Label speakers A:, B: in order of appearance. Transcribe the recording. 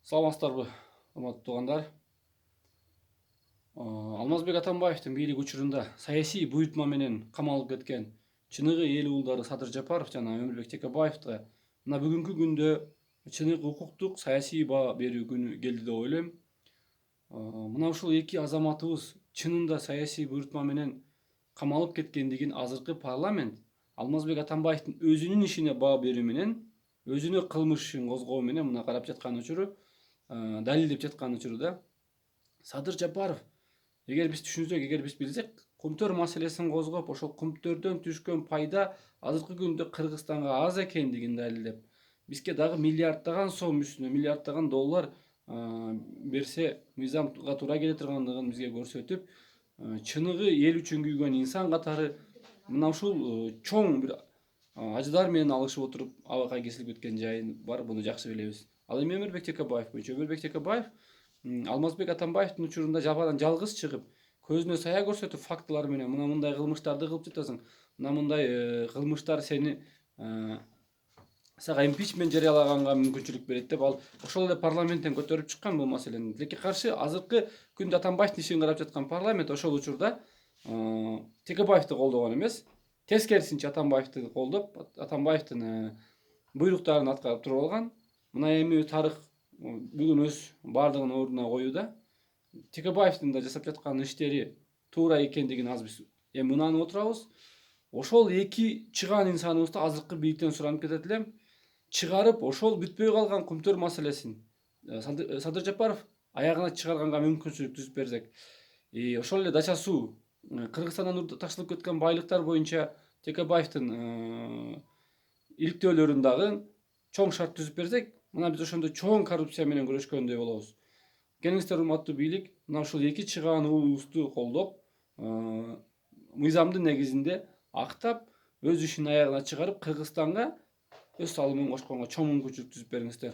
A: Саламатсыздарбы, урматтуу туугандар. Алмазбек Атамбаевдин бийлик учурунда саясий буйрутма менен камалып кеткен чыныгы эл уулдары Садыр Жапаров жана Өмүрбек Текебаевга мына бүгүнкү күндө чыныгы укуктук саясий баа берүү күнү келди деп ойлойм. Мына ушул эки азаматыбыз чынында саясий буйрутма менен камалып кеткендигин азыркы парламент Алмазбек Атамбаевдин өзүнүн ишине баа берүү менен, өзүнө кылмыш ишин козгоо менен мына карап жаткан учуру, далилдеп жаткан учуру да. Садыр Жапаров, эгер биз түшүнсөк, эгер биз билсек, кумтөр маселесин козгоп, ошол кумтөрдөн түшкөн пайда азыркы күндө Кыргызстанга аз экендигин далилдеп, бизге дагы миллиарддаган сом үстүнө, миллиарддаган доллар берсе мыйзамга туура келе тургандыгын бизге көрсөтүп, чыныгы эл үчүн күйгөн инсан катары мына ушул чоң бир ажыдар менен алышып отуруп абакка кесилип кеткен жайы бар, буну жакшы билебиз. Ал эми Өмүрбек Текебаев боюнча, Өмүрбек Текебаев Алмазбек Атамбаевдин учурунда жападан жалгыз чыгып, көзүнө сая көрсөтүп фактылар менен мына мындай кылмыштарды кылып жатасың, мына мындай кылмыштар сени сага импичмент жарыялаганга мүмкүнчүлүк берет деп, ал ошол эле парламенттен көтөрүп чыккан бул маселени. Тилекке каршы азыркы күндө Атамбаевдин ишин карап жаткан парламент ошол учурда Текебаевди колдогон эмес, тескерисинче Атамбаевди колдоп, Атамбаевдин буйруктарын аткарып туруп алган. Мына эми тарых бүгүн өз баардыгын ордуна коюуда. Текебаевдин да жасап жаткан иштери туура экендигин аз биз эми ынанып отурабыз. Ошол эки чыгаан инсаныбызды азыркы бийликтен суранып кетет элем, чыгарып ошол бүтпөй калган кумтөр маселесин Садыр Жапаров аягына чыгарганга мүмкүнчүлүк түзүп берсек, ошол эле Дача суу Кыргызстандан ташылып кеткен байлыктар боюнча Текебаевдин иликтөөлөрүн дагы чоң шарт түзүп берсек, мына биз ошондо чоң коррупция менен күрөшкөндөй болобуз. Келиңиздер урматтуу бийлик, мына ушул эки чыгаан уулубузду колдоп, мыйзамдын негизинде актап, өз ишин аягына чыгарып, Кыргызстанга өз салымын кошконго чоң мүмкүнчүлүк түзүп бериңиздер.